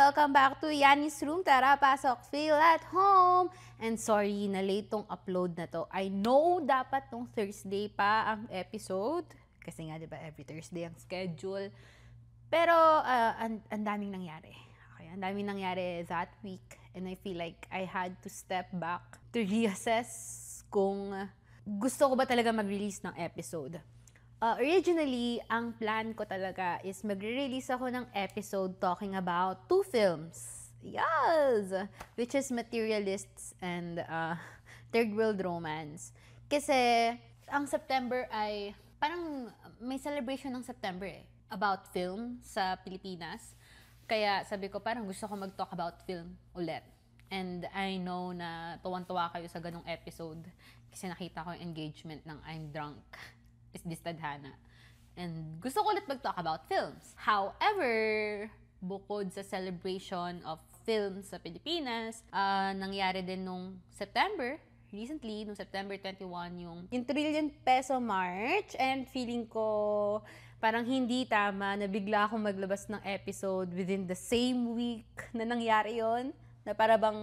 Welcome back to Yanni's Room. Tara, pasok. Feel at home. And sorry na late tong upload na to. I know dapat tong Thursday pa ang episode. Kasi nga, di ba, every Thursday ang schedule. Pero, ang daming nangyari. Okay, ang daming nangyari that week. And I feel like I had to step back to reassess kung gusto ko ba talaga mag-release ng episode. Originally, ang plan ko talaga is magre-release ako ng episode talking about 2 films. Yes! Which is Materialists and Third World Romance. Kasi, ang September ay, parang may celebration ng September about film sa Pilipinas. Kaya sabi ko, parang gusto ko mag-talk about film ulit. And I know na tuwan-tuwa kayo sa ganong episode kasi nakita ko yung engagement ng I'm Drunk is this tadhana. And gusto ko ulit mag-talk about films. However, bukod sa celebration of films sa Pilipinas, nangyari din nung September, recently, nung September 21, yung Trillion Peso March. And feeling ko parang hindi tama na bigla akong maglabas ng episode within the same week na nangyari yon, na para bang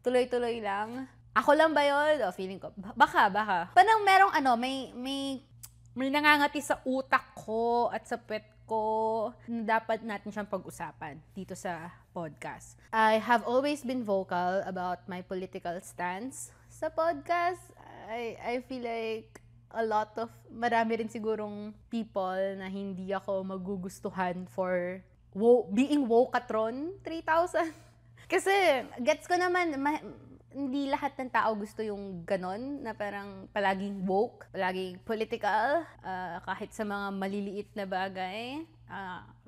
tuloy-tuloy lang. Ako lang ba yun? O, feeling ko, baka. Parang merong may nangangati sa utak ko at sa puwet ko na dapat natin siyang pag-usapan dito sa podcast. I have always been vocal about my political stance sa podcast. I feel like marami rin sigurong people na hindi ako magugustuhan for being wokatron 3,000. Kasi, gets ko naman, hindi lahat ng tao gusto yung ganon, na parang palaging woke, palaging political, kahit sa mga maliliit na bagay.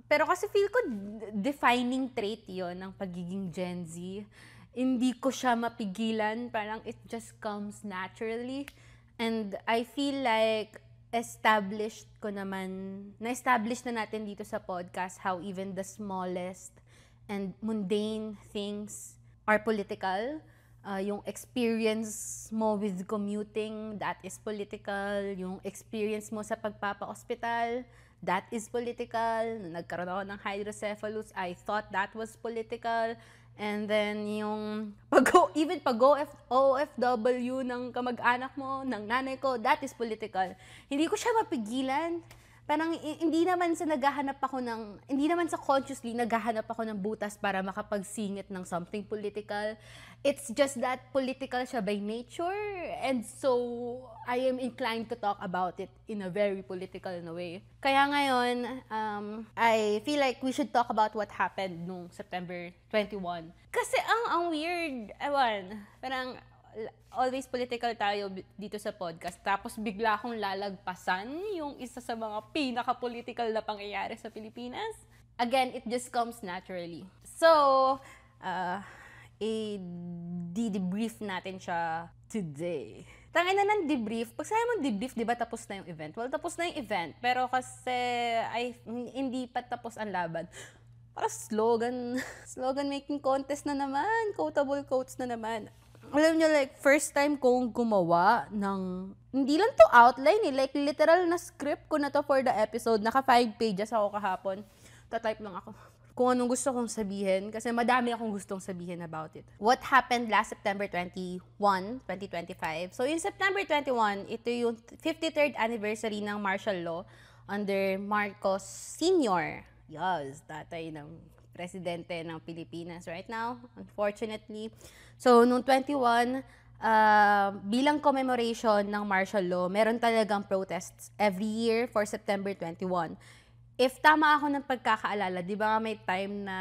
Pero kasi feel ko defining trait yon ng pagiging Gen Z. Hindi ko siya mapigilan, parang it just comes naturally. And I feel like na-establish na natin dito sa podcast how even the smallest and mundane things are political. Yung experience mo with commuting, that is political. Yung experience mo sa pagpapa-hospital, that is political. Nagkaroon ako ng hydrocephalus, I thought that was political. And then yung OFW ng kamag-anak mo, ng nanay ko, that is political. Hindi ko siya mapigilan. Parang hindi naman sa consciously naghahanap ako ng butas para makapagsingit ng something political. It's just that political siya by nature, and so I am inclined to talk about it in a very political way. Kaya ngayon, I feel like we should talk about what happened nung September 21. Kasi ang weird, parang always political tayo dito sa podcast, tapos bigla akong lalagpasan yung isa sa mga pinaka-political na pangyayari sa Pilipinas. Again, it just comes naturally. So, i-debrief natin siya today. Tangina ng debrief. Pag sabi mo debrief, di ba tapos na yung event? Well, tapos na yung event. Pero kasi hindi pa tapos ang laban. Parang slogan making contest na naman. Quotable quotes na naman. Alam nyo, like, first time kong gumawa ng, hindi lang to outline like, literal na script ko na to for the episode. Naka 5 pages ako kahapon. Tatype lang ako kung anong gusto kong sabihin, kasi madami akong gustong sabihin about it. What happened last September 21, 2025? So, yung September 21, ito yung 53rd anniversary ng martial law under Marcos Sr. Yes, tatay ng presidente ng Pilipinas right now, unfortunately. So, noong 21, bilang commemoration ng martial law, meron talagang protests every year for September 21. If tama ako ng pagkakaalala, di ba may time na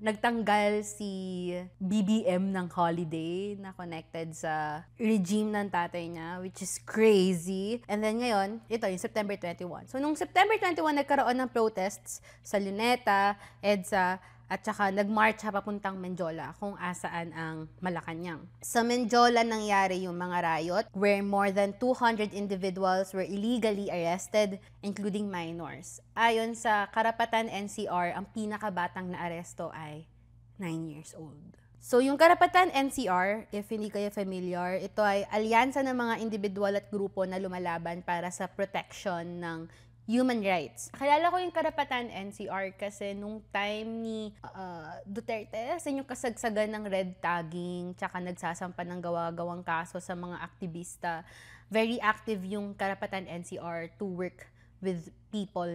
nagtanggal si BBM ng holiday na connected sa regime ng tatay niya, which is crazy. And then ngayon, ito yung September 21. So, nung September 21, nagkaroon ng protests sa Luneta, EDSA, at saka nag-march papuntang Menjola kung asaan ang Malacanang. Sa Menjola nangyari yung mga riot where more than 200 individuals were illegally arrested, including minors. Ayon sa Karapatan NCR, ang pinakabatang na aresto ay 9 years old. So yung Karapatan NCR, if hindi kayo familiar, ito ay alyansa ng mga individual at grupo na lumalaban para sa protection ng human rights. Kilala ko yung Karapatan NCR kasi nung time ni Duterte, sa yung kasagsagan ng red tagging, tsaka nagsasampa ng gawa-gawang kaso sa mga aktivista, very active yung Karapatan NCR to work with people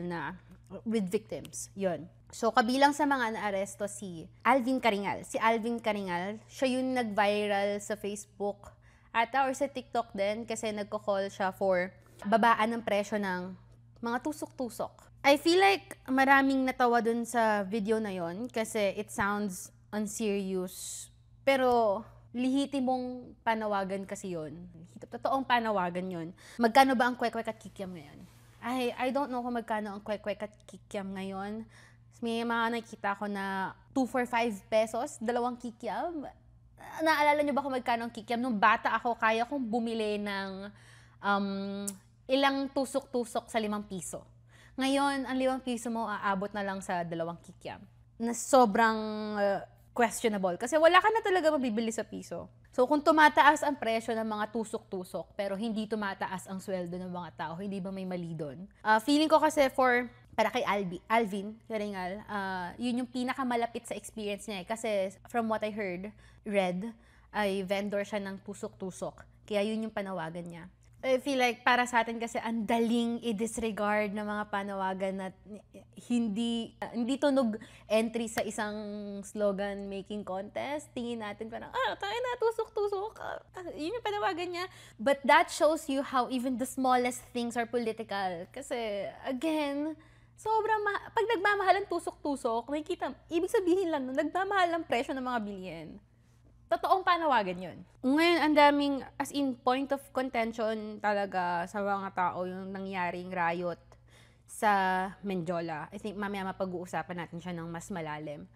with victims. Yun. So, kabilang sa mga naaresto si Alvin Caringal. Si Alvin Caringal, siya yung nag-viral sa Facebook ata or sa TikTok din kasi nagko-call siya for babaan ng presyo ng mga tusok-tusok. I feel like maraming natawa dun sa video na yon kasi it sounds unserious. Pero lihitimong panawagan kasi yon. Totoong panawagan yon. Magkano ba ang kwek-kwek at kikiam ngayon? I don't know kung magkano ang kwek-kwek at kikiam ngayon. May mga nakita ko na 2 for 5 pesos, 2 kikiam. Naalala nyo ba kung magkano ang kikiam? Nung bata ako, kaya kong bumili ng ilang tusok-tusok sa 5 piso. Ngayon, ang 5 piso mo aabot na lang sa 2 kikiam. Na sobrang questionable. Kasi wala ka na talaga mabibili sa piso. So, kung tumataas ang presyo ng mga tusok-tusok, pero hindi tumataas ang sweldo ng mga tao, hindi ba may mali doon? Feeling ko kasi para kay Alvin Caringal, yun yung pinakamalapit sa experience niya. Kasi from what I heard, Red ay vendor siya ng tusok-tusok. Kaya yun yung panawagan niya. I feel like para sa atin kasi ang daling i-disregard ng mga panawagan na hindi tunog entry sa isang slogan making contest. Tingin natin parang, tayo na, tusok-tusok. Yun yung panawagan niya. But that shows you how even the smallest things are political. Kasi, again, pag nagmamahal ang tusok-tusok, nakikita, ibig sabihin lang, nagmamahal ang presyo ng mga bilihin. Totoong panawagan yun. Ngayon, ang daming, as in, point of contention talaga sa mga tao yung nangyaring riot sa Menjola. I think mamaya mapag-uusapan natin siya ng mas malalim.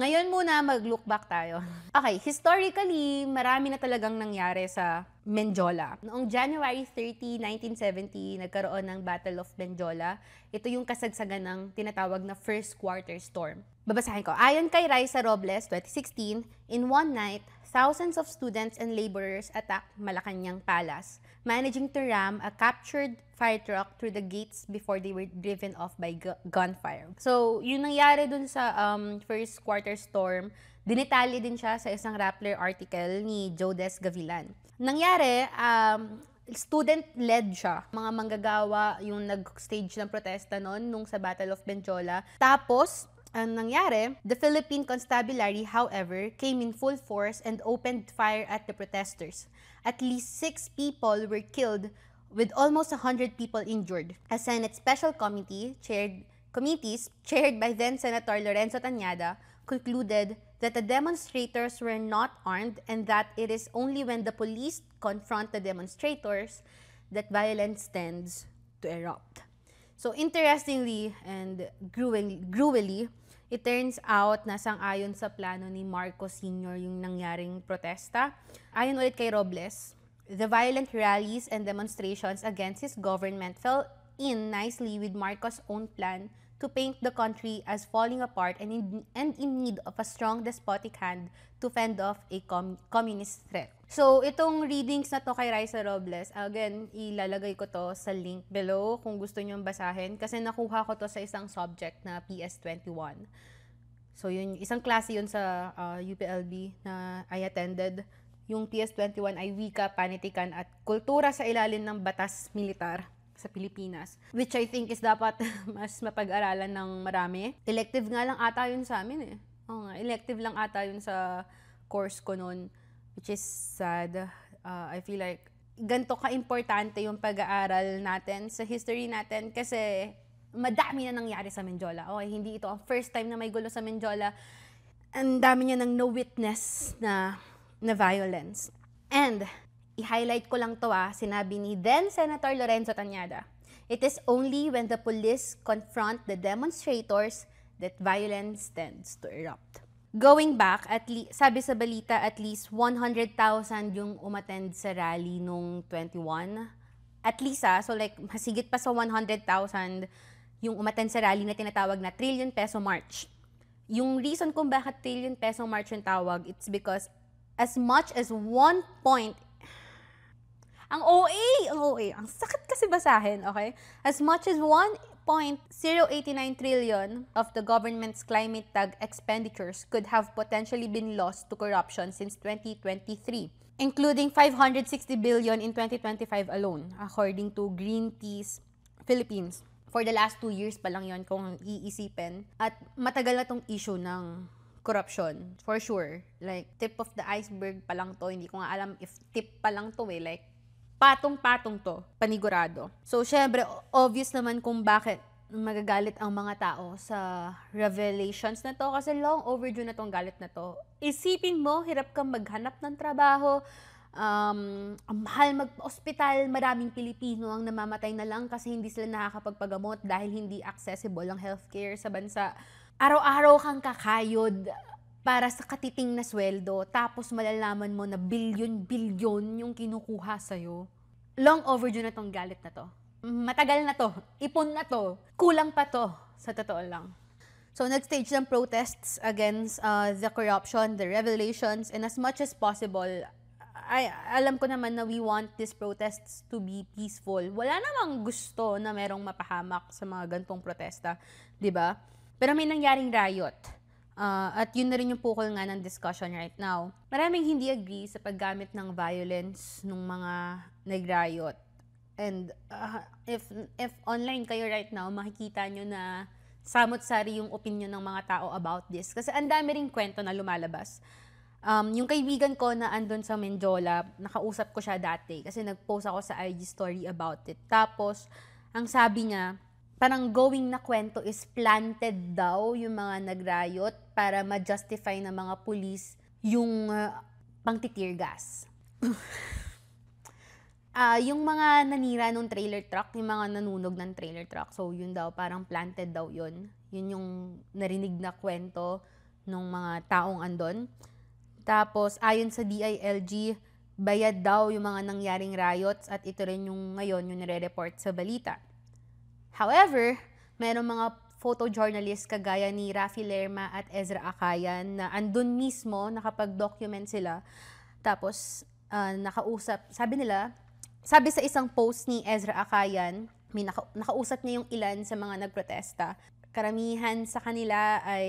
Ngayon muna, mag-look back tayo. Okay, historically, marami na talagang nangyari sa Menjola. Noong January 30, 1970, nagkaroon ng Battle of Menjola. Ito yung kasagsagan ng tinatawag na First Quarter Storm. Babasahin ko. Ayon kay Raisa Robles, 2016, in one night, thousands of students and laborers attacked Malacanang Palace, managing to ram a captured fire truck through the gates before they were driven off by gunfire. So, yung nangyari dun sa First Quarter Storm, dinetali din siya sa isang Rappler article ni Jodes Gavilan. Nangyari, student-led siya. Mga manggagawa yung nag-stage ng protesta nung sa Battle of Menjola. Tapos, ang nangyari, the Philippine Constabulary, however, came in full force and opened fire at the protesters. At least 6 people were killed with almost 100 people injured. A Senate Special Committee, chaired by then Senator Lorenzo Tañada, concluded that the demonstrators were not armed and that it is only when the police confront the demonstrators that violence tends to erupt. So interestingly and gruelly, it turns out na sang-ayon sa plano ni Marcos Sr. yung nangyaring protesta. Ayon ulit kay Robles, the violent rallies and demonstrations against his government fell in nicely with Marcos' own plan to paint the country as falling apart and in need of a strong despotic hand to fend off a communist threat. So, itong readings na to kay Raisa Robles, again, ilalagay ko to sa link below kung gusto nyo basahin kasi nakuha ko to sa isang subject na PS21. So, yun, isang klase yun sa UPLB na I attended. Yung PS21 ay wika, panitikan at kultura sa ilalim ng batas militar sa Pilipinas, which I think is dapat mas mapag-aralan ng marami. Elective nga lang ata yun sa amin eh. Oo nga, elective lang ata yun sa course ko noon, which is sad. I feel like ganito ka-importante yung pag-aaral natin sa history natin kasi madami na nangyari sa Menjola. Okay, hindi ito ang first time na may gulo sa Menjola. Ang dami niya nang no-witness na violence. And i-highlight ko lang to sinabi ni then Senator Lorenzo Tañada. It is only when the police confront the demonstrators that violence tends to erupt. Going back, sabi sa balita at least 100,000 yung umattend sa rally nung 21. At least so like masigit pa sa 100,000 yung umattend sa rally na tinatawag na Trillion Peso March. Yung reason kung bakit Trillion Peso March yung tawag, it's because as much as 1 point ang OA, ang sakit kasi basahin, okay? As much as 1.8 1.089 trillion of the government's climate tag expenditures could have potentially been lost to corruption since 2023, including 560 billion in 2025 alone, according to Greenpeace Philippines. For the last 2 years pa lang yon kung iisipin. At matagal na tong issue ng corruption, for sure. Like, tip of the iceberg pa lang to. Hindi ko nga alam if tip pa lang to eh. Like, patong-patong to, panigurado. So, syempre, obvious naman kung bakit magagalit ang mga tao sa revelations na to kasi long overdue na tong galit na to. Isipin mo, hirap kang maghanap ng trabaho, ang mahal mag-hospital, maraming Pilipino ang namamatay na lang kasi hindi sila nakakapagpagamot dahil hindi accessible ang healthcare sa bansa. Araw-araw kang kakayod para sa katiting na sweldo, tapos malalaman mo na bilyon-bilyon yung kinukuha sa'yo. Long overdue na tong galit na to. Matagal na to. Ipon na to. Kulang pa to. Sa totoo lang. So, nag-stage ng protests against the corruption, the revelations, and as much as possible, alam ko naman na we want these protests to be peaceful. Wala namang gusto na merong mapahamak sa mga gantong protesta, 'di ba? Pero may nangyaring riot. At yun na rin yung pukol nga ng discussion right now. Maraming hindi agree sa paggamit ng violence ng mga nag-riot. And if online kayo right now, makikita nyo na samot-sari yung opinion ng mga tao about this. Kasi ang dami ring kwento na lumalabas. Yung kaibigan ko na andun sa Menjola, nakausap ko siya dati kasi nag-post ako sa IG story about it. Tapos, ang sabi niya, parang going na kwento is planted daw yung mga nag-riot para ma-justify ng mga pulis yung pang-tear gas. Yung mga nanira nung trailer truck, yung mga nanunog ng trailer truck, so yun daw, parang planted daw yun. Yun yung narinig na kwento ng mga taong andon. Tapos, ayon sa DILG, bayad daw yung mga nangyaring riots at ito rin yung ngayon yung nire-report sa balita. However, merong mga photojournalist kagaya ni Rafi Lerma at Ezra Akayan na andun mismo, nakapag-document sila. Tapos, nakausap, sabi sa isang post ni Ezra Akayan, nakausap niya yung ilan sa mga nagprotesta. Karamihan sa kanila ay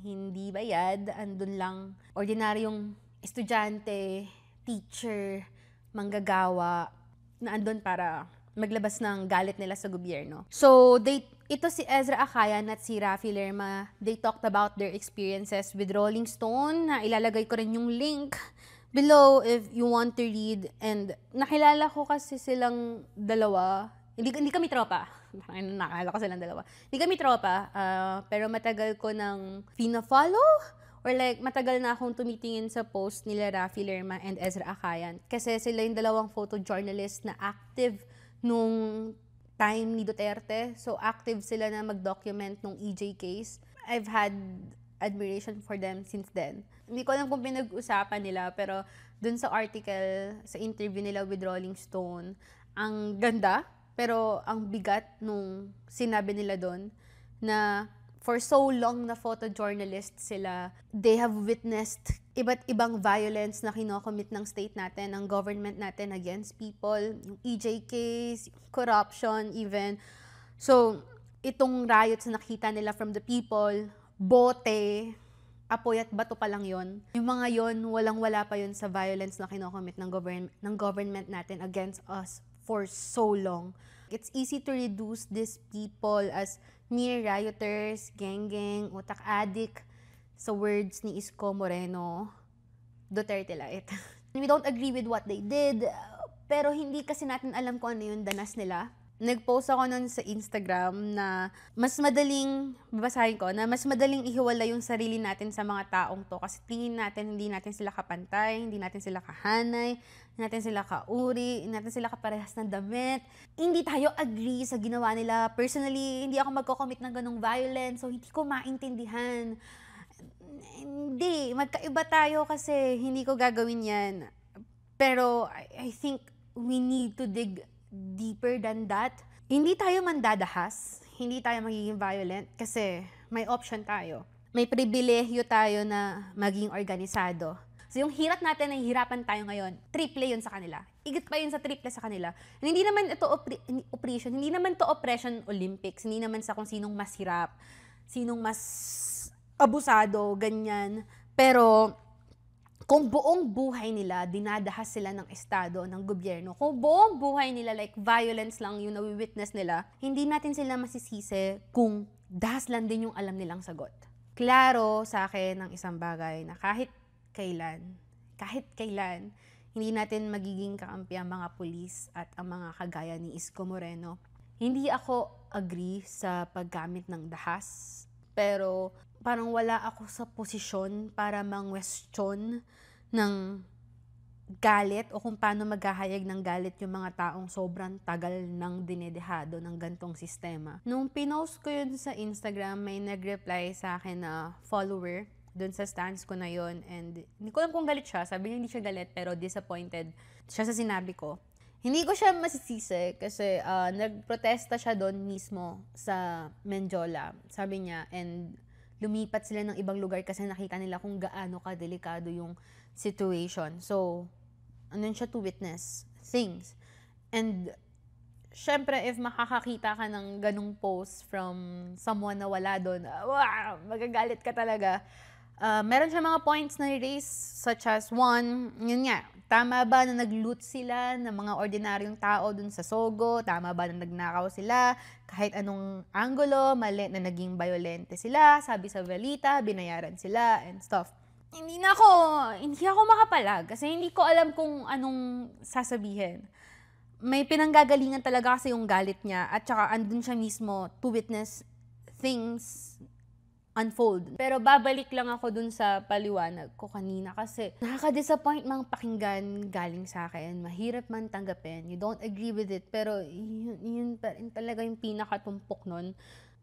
hindi bayad, andun lang ordinaryong estudyante, teacher, manggagawa, na andun para maglabas ng galit nila sa gobyerno. So, ito si Ezra Akayan at si Rafi Lerma, they talked about their experiences with Rolling Stone, na ilalagay ko rin yung link below if you want to read. And nakilala ko kasi silang dalawa, hindi kami tropa. Nakakala ko silang dalawa. Hindi kami tropa, pero matagal ko nang fina-follow or like matagal na akong tumitingin sa post nila Rafi Lerma and Ezra Akayan. Kasi sila yung dalawang photojournalist na active nung time ni Duterte. So active sila na mag-document nung EJ case. I've had admiration for them since then. Hindi ko alam kung pinag-usapan nila, pero dun sa article, sa interview nila with Rolling Stone, ang ganda. Pero ang bigat nung sinabi nila doon na for so long na photojournalist sila, they have witnessed iba't ibang violence na kinocommit ng state natin, ng government natin against people, yung EJ case, corruption even. So, itong riots na nakita nila from the people, bote, apoy at bato pa lang yon. Yung mga yon, walang-wala pa yon sa violence na kinocommit ng government natin against us for so long. It's easy to reduce these people as mere rioters, gang-gang, utak adik, sa words ni Isko Moreno, Duterte Light. We don't agree with what they did, pero hindi kasi natin alam kung ano yung danas nila. Nag-post ako nun sa Instagram na mas madaling, babasahin ko, na mas madaling ihiwala yung sarili natin sa mga taong to kasi tingin natin hindi natin sila kapantay, hindi natin sila kahanay, hindi natin sila kauri, hindi natin sila kaparehas ng damit. Hindi tayo agree sa ginawa nila. Personally, hindi ako magko-commit ng ganong violence, so hindi ko maintindihan. Hindi, magkaiba tayo kasi hindi ko gagawin yan. Pero I think we need to dig deeper than that. Hindi tayo mandadahas, hindi tayo magiging violent kasi may option tayo. May pribilehyo tayo na maging organisado. So yung hirap natin, nahihirapan tayo ngayon, triple yun sa kanila. Igit pa yun sa triple sa kanila. And hindi naman ito oppression, hindi naman to oppression Olympics, hindi naman sa kung sinong mas hirap, sinong mas abusado, ganyan. Pero kung buong buhay nila, dinadahas sila ng estado, ng gobyerno, kung buong buhay nila, like violence lang yung nawi-witness nila, hindi natin sila masisisi kung dahas lang din yung alam nilang sagot. Klaro sa akin ng isang bagay na kahit kailan, hindi natin magiging kakampi ang mga pulis at ang mga kagaya ni Isko Moreno. Hindi ako agree sa paggamit ng dahas, pero parang wala ako sa posisyon para mang-question ng galit o kung paano maghahayag ng galit yung mga taong sobrang tagal nang dinedehado ng gantong sistema. Nung pinost ko yun sa Instagram, may nag-reply sa akin na follower dun sa stance ko na yun, and hindi ko alam kung galit siya. Sabi niya hindi siya galit pero disappointed siya sa sinabi ko. Hindi ko siya masisisi kasi nagprotesta siya doon mismo sa Menjola, sabi niya, and lumipat sila ng ibang lugar kasi nakita nila kung gaano kadelikado yung situation. So, andun siya to witness things. And, syempre, if makakakita ka ng ganung post from someone na wala doon, wow, magagalit ka talaga. Meron siya mga points na i-raise, such as one, yun nga, tama ba na nag-loot sila ng mga ordinaryong tao dun sa Sogo? Tama ba na nagnakaw sila? Kahit anong angulo, mali na naging violente sila, sabi sa balita, binayaran sila, and stuff. Hindi ako makapalag kasi hindi ko alam kung anong sasabihin. May pinanggagalingan talaga kasi yung galit niya at saka andun siya mismo to witness things unfold. Pero babalik lang ako dun sa paliwanag ko kanina kasi nakaka-disappoint mang pakinggan galing sa akin. Mahirap man tanggapin. You don't agree with it. Pero yun pa rin talaga yung pinakatumpok nun.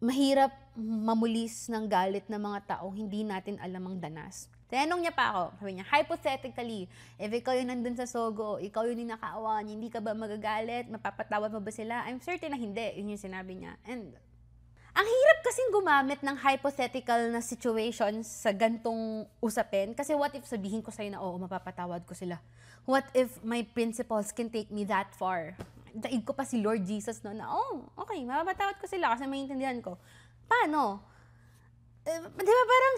Mahirap mamulis ng galit ng mga tao hindi natin alam ang danas. Tinanong niya pa ako, sabi niya, hypothetically, if ikaw yung nandun sa Sogo, ikaw yung ninakawan, hindi ka ba magagalit? Mapapatawad mo ba sila? I'm certain na hindi. Yun yung sinabi niya. And ang hirap kasing gumamit ng hypothetical na situations sa gantong usapin. Kasi what if sabihin ko sa'yo na, oo, mapapatawad ko sila. What if my principles can take me that far? Daig ko pa si Lord Jesus no na, oh, okay, mapapatawad ko sila kasi maintindihan ko. Paano? Di ba parang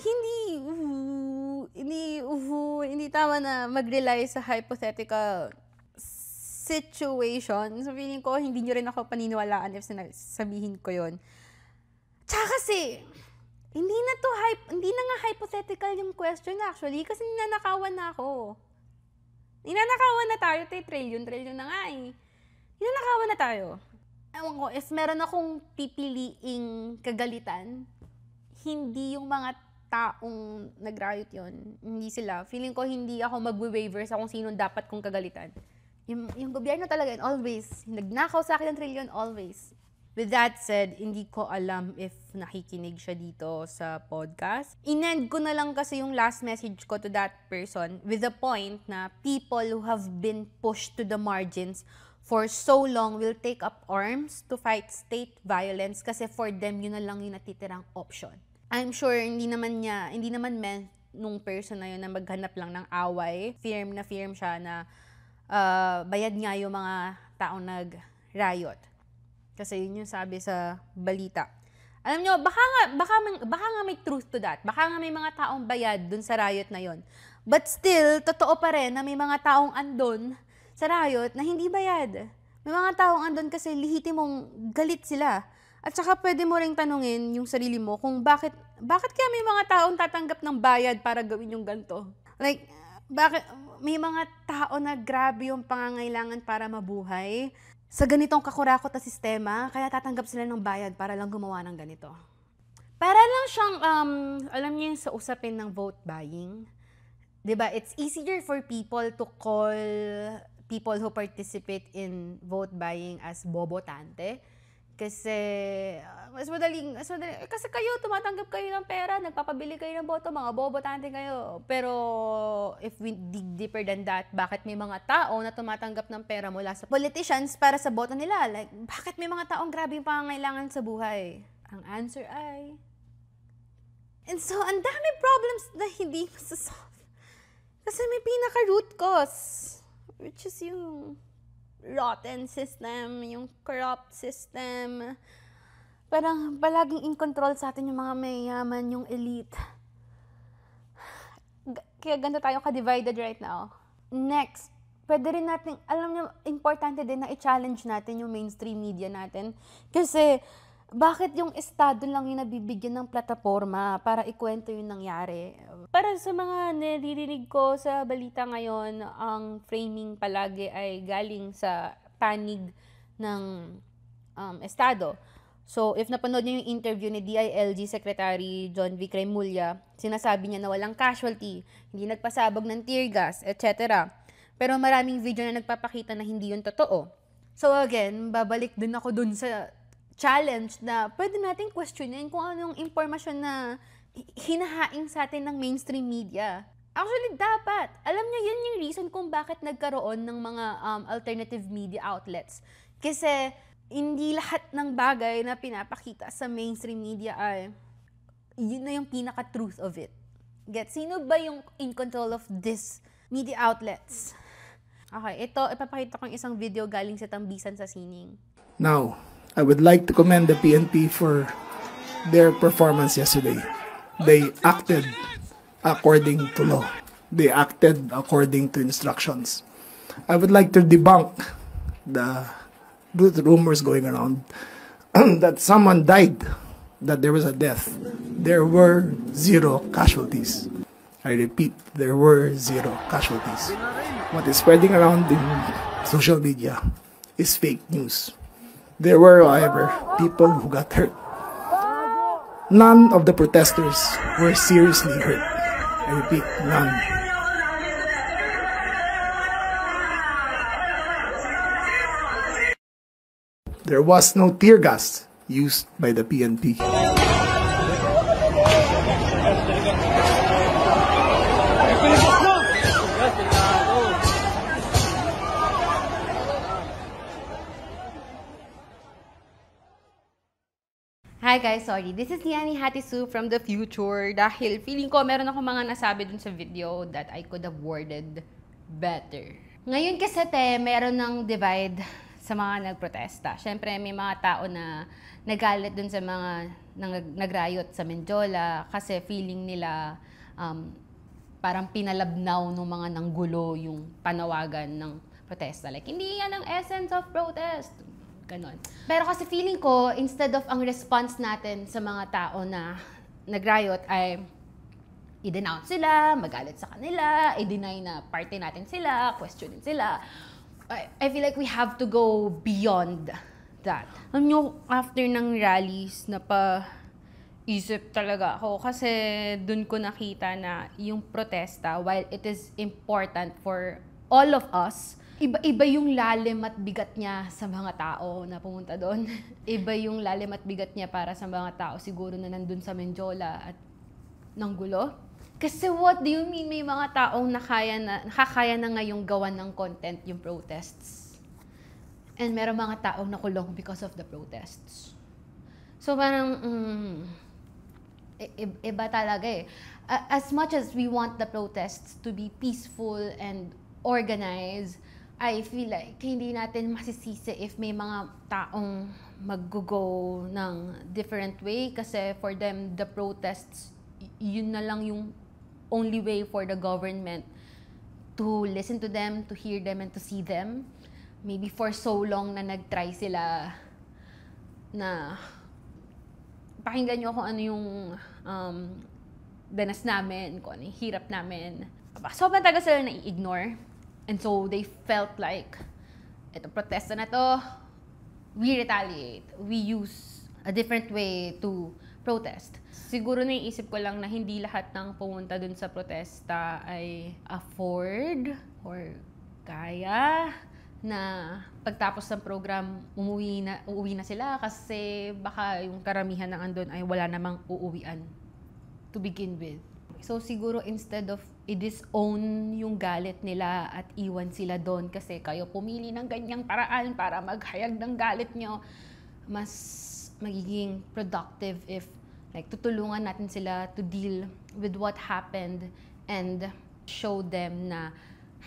hindi tama na mag-rely sa hypothetical situation. So, feeling ko, hindi nyo rin ako paniniwalaan if sabihin ko yon. Tsaka kasi, hindi na nga hypothetical yung question actually kasi ninanakawan na ako. Ninanakawan na tayo, trillion na nga eh. Ninanakawan na tayo. Ewan ko, if meron akong pipiliing kagalitan, hindi yung mga taong nag-riot yun. Hindi sila. Feeling ko hindi ako mag-waiver sa kung sino dapat kong kagalitan. Yung gobyerno talaga, always. Nagnakaw sa akin ng trillion, always. With that said, hindi ko alam if nakikinig siya dito sa podcast. In-end ko na lang kasi yung last message ko to that person with the point na people who have been pushed to the margins for so long will take up arms to fight state violence kasi for them, yun na lang yung natitirang option. I'm sure hindi naman meant nung person na yun na maghanap lang ng away. Firm siya na bayad nga yung mga taong nag-riot. Kasi yun yung sabi sa balita. Alam nyo, baka nga may truth to that. Baka nga may mga taong bayad dun sa riot na yon. But still, totoo pa rin na may mga taong andon sa riot na hindi bayad. May mga taong andon kasi lihitimong galit sila. At saka pwede mo ring tanungin yung sarili mo kung bakit kaya may mga taong tatanggap ng bayad para gawin yung ganito. Like, bakit may mga tao na grabe yung pangangailangan para mabuhay sa ganitong kakurakot na sistema, kaya tatanggap sila ng bayad para lang gumawa ng ganito. Para lang siyang, alam niyo yung sa usapin ng vote buying. Diba? It's easier for people to call people who participate in vote buying as bobotante. Kasi, mas madali, kasi kayo, tumatanggap kayo ng pera, nagpapabili kayo ng boto, mga bobotante kayo. Pero, if we dig deeper than that, bakit may mga tao na tumatanggap ng pera mula sa politicians para sa boto nila? Like, bakit may mga taong grabe yung pangangailangan sa buhay? Ang answer ay... And so, ang dami problems na hindi masasolve. Kasi may pinaka-root cause, which is yung rotten system, yung corrupt system. Parang palaging in control sa atin yung mga mayayaman, yung elite. Kaya ganito tayo ka-divided right now. Next, pwede rin natin, alam niyo, importante din na i-challenge natin yung mainstream media natin. Kasi, bakit yung estado lang yung nabibigyan ng plataforma para ikwento yung nangyari? Para sa mga naririnig ko sa balita ngayon, ang framing palagi ay galing sa panig ng estado. So, if napanood niyo yung interview ni DILG Secretary John V. Cremulya, sinasabi niya na walang casualty, hindi nagpasabog ng tear gas, etc. Pero maraming video na nagpapakita na hindi yun totoo. So again, babalik din ako dun sa challenge na pwede natin questionin kung anong impormasyon na hinahaing sa atin ng mainstream media. Actually, dapat. Alam niyo, yun yung reason kung bakit nagkaroon ng mga alternative media outlets. Kasi hindi lahat ng bagay na pinapakita sa mainstream media ay yun na yung pinaka-truth of it. Get? Sino ba yung in control of this media outlets? Okay, ito, ipapakita ko yung isang video galing sa Tambisan sa Sining. Now, I would like to commend the PNP for their performance yesterday. They acted according to law. They acted according to instructions. I would like to debunk the rumors going around that someone died, that there was a death. There were 0 casualties. I repeat, there were 0 casualties. What is spreading around in social media is fake news. There were, however, people who got hurt. None of the protesters were seriously hurt. I repeat, none. There was no tear gas used by the PNP. Hi guys, sorry. This is Liani Hatisu from the future. Dahil feeling ko meron ako mga nasabi dun sa video that I could have worded better. Ngayon kasi meron ng divide sa mga nagprotesta. Siyempre, may mga tao na nagalit dun sa mga nagrayot sa Menjola kasi feeling nila parang pinalabnaw ng mga nanggulo yung panawagan ng protesta. Like, hindi yan ang essence of protest. Ganon. Pero kasi feeling ko, instead of ang response natin sa mga tao na nagrayot ay i-denounce sila, magalit sa kanila, i-deny na party natin sila, questionin sila. I feel like we have to go beyond that. Alam nyo, after ng rallies, isip talaga ako kasi dun ko nakita na yung protesta, while it is important for all of us, iba-iba yung lalim at bigat niya sa mga tao na pumunta doon. Iba yung lalim at bigat niya para sa mga tao siguro na nandun sa Menjola at nanggulo. Kasi what do you mean may mga taong nakakaya na ngayong gawan ng content yung protests? And meron mga taong nakulong because of the protests. So parang, iba talaga eh. As much as we want the protests to be peaceful and organized, I feel like hindi natin masisisi if may mga taong mag-go ng different way kasi for them, the protests, yun na lang yung only way for the government to listen to them, to hear them, and to see them. Maybe for so long na nag-try sila na pakinggan nyo kung ano yung danas namin, kung ano yung hirap namin. Sobrang tagal sila na-ignore. And so, they felt like, eto protesta na to, we retaliate. We use a different way to protest. Siguro naiisip ko lang na hindi lahat ng pumunta dun sa protesta ay afford or kaya na pagtapos ng program, uuwi na sila kasi baka yung karamihan ng andun ay wala namang uuwian to begin with. So siguro instead of i-disown yung galit nila at iwan sila doon kasi kayo pumili ng ganyang paraan para maghayag ng galit nyo, mas magiging productive if like tutulungan natin sila to deal with what happened and show them na,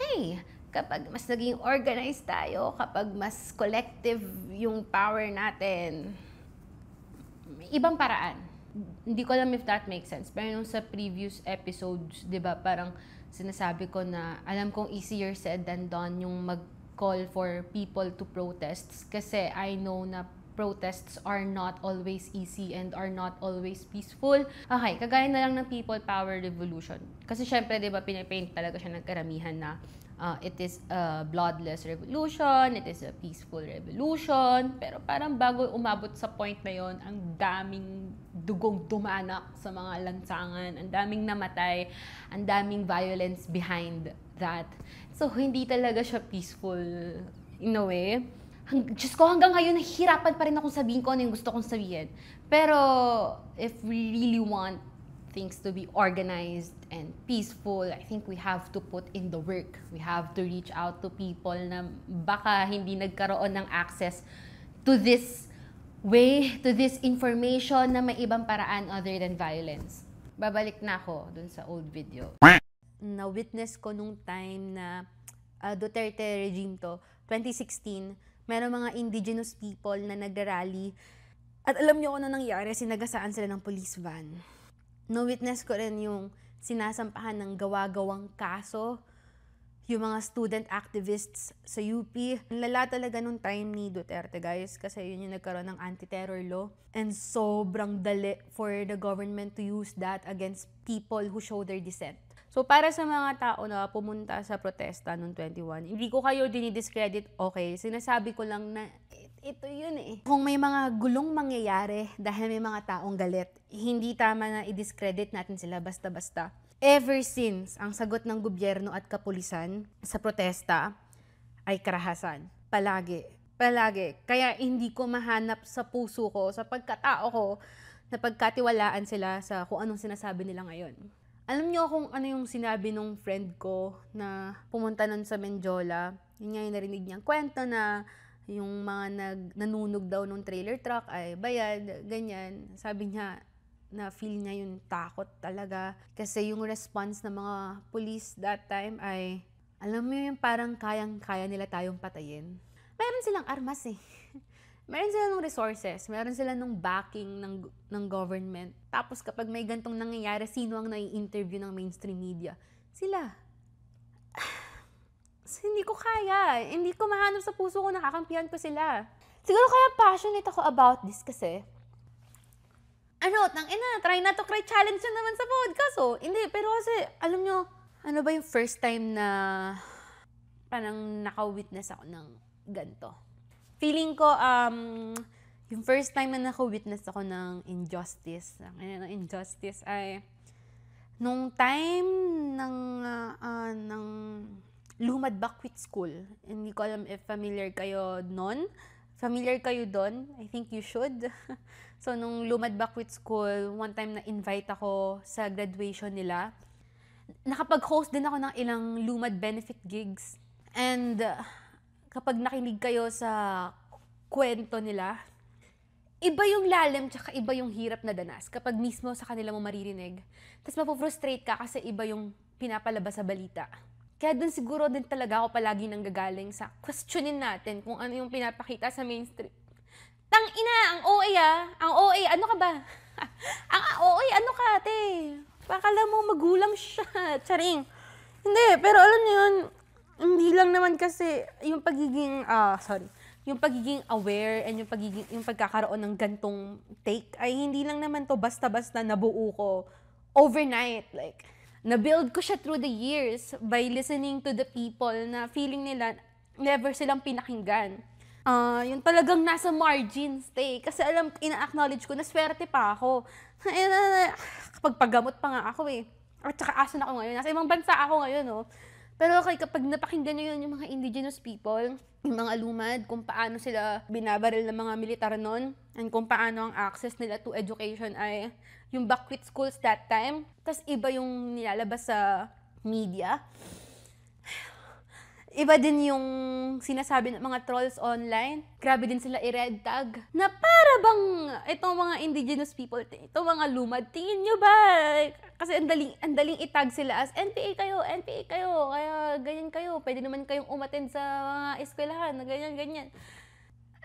hey, kapag mas naging organized tayo, kapag mas collective yung power natin, ibang paraan. Hindi ko alam if that makes sense. Pero nung sa previous episodes, di ba, parang sinasabi ko na alam kong easier said than done yung mag-call for people to protest. Kasi I know na protests are not always easy and are not always peaceful. Okay, kagaya na lang ng People Power Revolution. Kasi syempre, di ba, pinapaint talaga siya ng karamihan na it is a bloodless revolution, it is a peaceful revolution, pero parang bago umabot sa point na yon, ang daming dugong dumanak sa mga lansangan, ang daming namatay, ang daming violence behind that. So, hindi talaga siya peaceful in a way. Diyos ko, hanggang ngayon, nahihirapan pa rin akong sabihin ko ano yung gusto kong sabihin. Pero, if we really want things to be organized and peaceful, I think we have to put in the work. We have to reach out to people na baka hindi nagkaroon ng access to this way, to this information na may ibang paraan other than violence. Babalik na ako dun sa old video. Na-witness ko nung time na Duterte regime to, 2016, meron mga indigenous people na nag-rally. At alam niyo kung ano nangyari, sinagasaan sila ng police van. No-witness ko rin yung sinasampahan ng gawa-gawang kaso, yung mga student activists sa UP. Lala talaga nung time ni Duterte, guys, kasi yun yung nagkaroon ng anti-terror law. And sobrang dali for the government to use that against people who show their dissent. So, para sa mga tao na pumunta sa protesta noong 21, hindi ko kayo dinidiscredit, okay. Sinasabi ko lang na ito yun eh. Kung may mga gulong mangyayari dahil may mga taong galit, hindi tama na i-discredit natin sila basta-basta. Ever since, ang sagot ng gobyerno at kapulisan sa protesta ay karahasan. Palagi. Palagi. Kaya hindi ko mahanap sa puso ko, sa pagkatao ko, na pagkatiwalaan sila sa kung anong sinasabi nila ngayon. Alam niyo kung ano yung sinabi nung friend ko na pumunta nun sa Menjola? Yun nga yung narinig niyang kwento na yung mga nanunog daw nung trailer truck ay bayad, ganyan. Sabi niya na feel niya yung takot talaga. Kasi yung response ng mga police that time ay, alam mo yung parang kayang-kaya nila tayong patayin. Meron silang armas eh. Meron sila ng resources, meron sila ng backing ng government. Tapos kapag may gantong nangyayari, sino ang nai-interview ng mainstream media? Sila. Hindi ko kaya. Hindi ko mahanap sa puso ko, nakakampihan ko sila. Siguro kaya passionate ako about this kasi, try not to cry challenge na naman sa podcast. Oh. Hindi, pero kasi, alam nyo, ano ba yung first time na parang naka-witness ako ng ganito? Feeling ko, yung first time na naka-witness ako ng injustice, ay, nung time ng Lumad Backwit School. Hindi ko alam if familiar kayo nun. Familiar kayo doon? I think you should. So, nung Lumad Backwit School, one time na-invite ako sa graduation nila. Nakapag-host din ako ng ilang Lumad benefit gigs. And kapag nakinig kayo sa kwento nila, iba yung lalim tsaka iba yung hirap na danas kapag mismo sa kanila mo maririnig. Tapos mapofrustrate ka kasi iba yung pinapalabas sa balita. Kaya dun siguro din talaga ako palagi nanggagaling sa questionin natin kung ano yung pinapakita sa mainstream. Tangina, ang OA, ano ka ba? Ang OA, ano ka, te? Pakala mo magulang siya, charing. Hindi, pero alam niyo yun, hindi lang naman kasi yung pagiging, yung pagiging aware and yung pagkakaroon ng gantong take ay hindi lang naman to basta-basta nabuo ko overnight. Like, na-build ko siya through the years by listening to the people na feeling nila never silang pinakinggan. Yung talagang nasa margins, kasi ina-acknowledge ko na swerte pa ako. Kapag paggamot pa nga ako eh. At saka asan ako ngayon? Nasa ibang bansa ako ngayon, oh. Pero okay, kapag napakinggan nyo yun, yung mga indigenous people, yung mga lumad, kung paano sila binabaril ng mga militar nun, and kung paano ang access nila to education ay yung Backwit schools that time, tas iba yung nilalabas sa media. Iba din yung sinasabi ng mga trolls online. Grabe din sila i-red tag. Na para bang itong mga indigenous people, itong mga lumad, tingin nyo ba? Kasi ang daling itag sila as NPA kayo. Kaya ganyan kayo. Pwede naman kayong umattend sa mga eskwelahan na ganyan.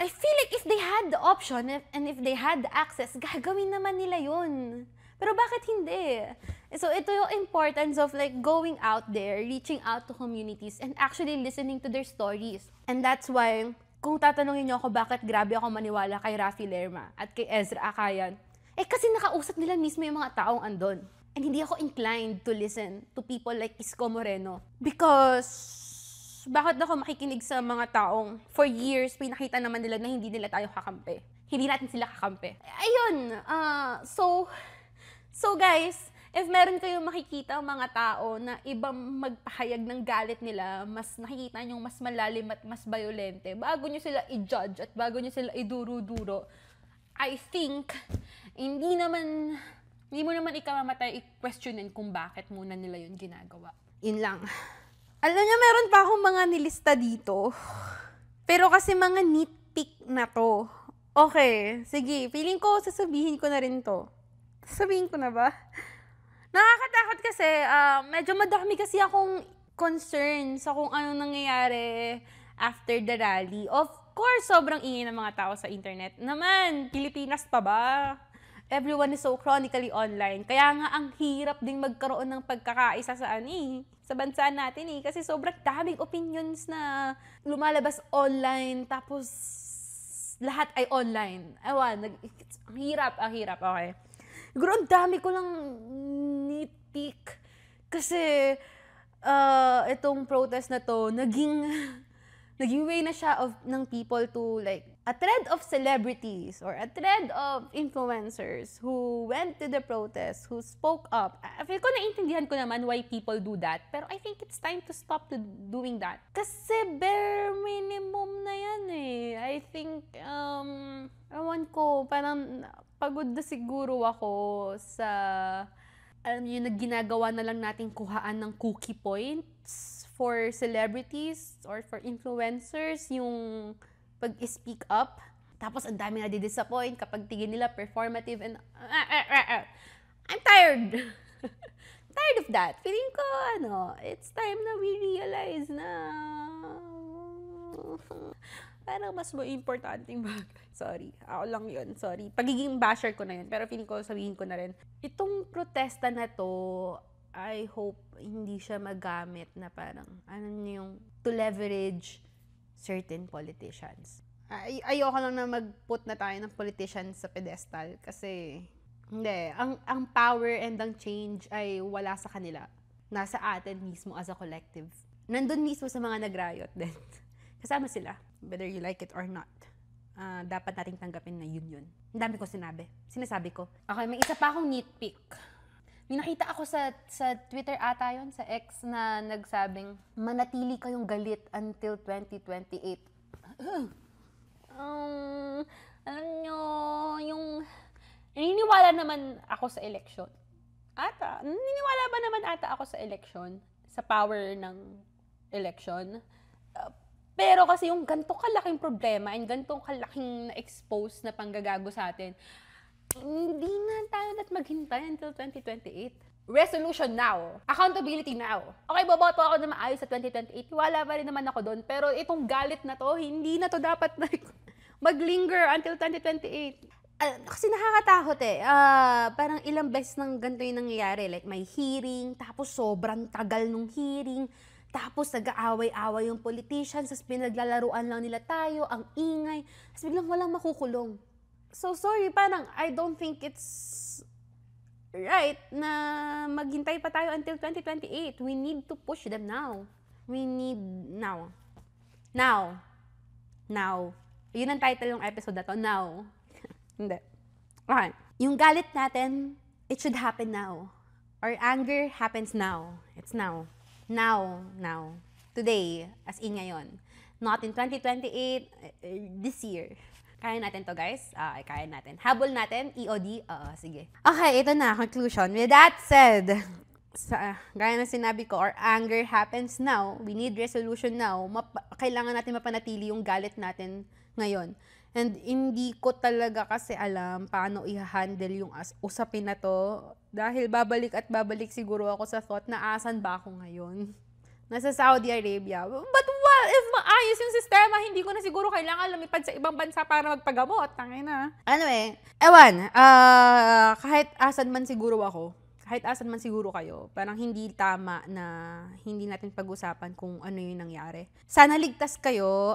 I feel like if they had the option and if they had the access, gagawin naman nila yun. Pero bakit hindi? So, ito yung importance of like going out there, reaching out to communities, and actually listening to their stories. And that's why, kung tatanungin niyo ako bakit grabe ako maniwala kay Rafi Lerma at kay Ezra Akayan, kasi nakausap nila mismo yung mga taong andon. And hindi ako inclined to listen to people like Isko Moreno. Because, bakit ako makikinig sa mga taong for years, pinakita naman nila na hindi nila tayo kakampi. Hindi natin sila kakampi. Ayun, So guys, if meron kayong makikita mga tao na ibang magpahayag ng galit nila, mas nakikita nyo mas malalim at mas violente, bago nyo sila i-judge at bago nyo sila iduro-duro, I think, hindi mo naman ikamamatay i-questionin kung bakit muna nila yun ginagawa. Yun lang. Alam niyo, meron pa akong mga nilista dito. Pero kasi mga nitpick na to. Okay, sige, feeling ko sasabihin ko na rin to. Sabihin ko na ba? Nakakatakot kasi, medyo madami kasi akong concern sa kung ano nangyayari after the rally. Of course, sobrang ingay ng mga tao sa internet. Naman, Pilipinas pa ba? Everyone is so chronically online. Kaya nga, ang hirap ding magkaroon ng pagkakaisa sa bansa natin Kasi sobrang daming opinions na lumalabas online, tapos lahat ay online. Ewan, ang hirap, okay. Siguro ang dami ko lang nitpick kasi itong protest na to, naging way na siya ng people to like a thread of celebrities or a thread of influencers who went to the protest, who spoke up. I feel ko naintindihan ko naman why people do that, pero I think it's time to stop doing that. Kasi bare minimum na yan I think, ewan ko, parang pagod na siguro ako sa, yung ginagawa na lang nating kuhaan ng cookie points for celebrities or for influencers, yung pag-speak up. Tapos ang dami na di-disappoint kapag tingin nila performative and I'm tired. Tired of that. Feeling ko, it's time na we realize na parang mas mo importanteng bagay. Sorry, ako lang yun. Sorry. Pagiging basher ko na yun. Pero feeling ko, sabihin ko na rin. Itong protesta na to, I hope hindi siya magamit na parang, yung to leverage certain politicians. Ayoko lang na mag-put na tayo ng politicians sa pedestal kasi, hindi. Ang power and ang change ay wala sa kanila. Nasa atin mismo as a collective. Nandun mismo sa mga nag-riot din. Kasama sila, whether you like it or not. Dapat nating tanggapin na yun. Ang dami ko sinasabi ko. Okay, may isa pa akong nitpick. May nakita ako sa Twitter ata yun, sa X, na nagsabing, manatili kayong galit until 2028. Alam nyo, naniniwala naman ako sa election. Naniniwala ba naman ata ako sa election? Sa power ng election? Pero kasi yung ganitong kalaking problema and ganitong kalaking na-expose na panggagago sa atin, hindi na tayo maghintay until 2028. Resolution now. Accountability now. Okay, boboto ako na maayos sa 2028. Wala pa rin naman ako doon. Pero itong galit na to, hindi na to dapat maglinger until 2028. Kasi nakakatakot parang ilang beses nang ganito yung nangyayari. Like may hearing, tapos sobrang tagal nung hearing. Tapos nag-aaway-away yung politicians, tapos pinaglalaruan lang nila tayo, ang ingay, tapos biglang walang makukulong. So sorry, parang I don't think it's right na maghintay pa tayo until 2028. We need to push them now. We need now. Now. Yun ang title ng episode na to, now. Hindi. Okay. Yung galit natin, it should happen now. Our anger happens now. It's now. Now. Today, as in ngayon. Not in 2028, this year. Kaya natin to, guys. Kaya natin. Habol natin, EOD. Sige. Okay, ito na, conclusion. With that said, gaya ng sinabi ko, our anger happens now, we need resolution now, kailangan natin mapanatili yung galit natin ngayon. And hindi ko talaga kasi alam paano i-handle yung usapin na to. Dahil babalik at babalik siguro ako sa thought na asan ba ako ngayon? Nasa Saudi Arabia. But what if maayos yung sistema? Hindi ko na siguro kailangan lumipad sa ibang bansa para magpagamot. Tangina. Ewan. Kahit asan man siguro ako, kahit asan man siguro kayo, parang hindi tama na hindi natin pag-usapan kung ano yung nangyari. Sana ligtas kayo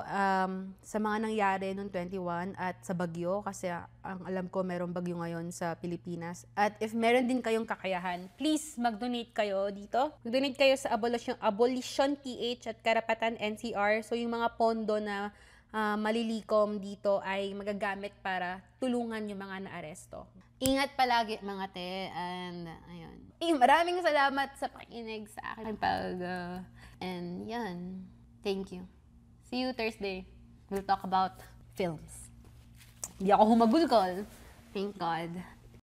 sa mga nangyari noong 21 at sa bagyo, kasi ang alam ko merong bagyo ngayon sa Pilipinas. At if meron din kayong kakayahan, please mag-donate kayo dito. Mag-donate kayo sa Abolition PH at Karapatan NCR. So yung mga pondo na malilikom dito ay magagamit para tulungan yung mga naaresto. Ingat palagi mga te, and ayun. Maraming salamat sa pakikinig sa akin and yan. Thank you. See you Thursday. We'll talk about films. Hindi ako humagulgol. Thank God.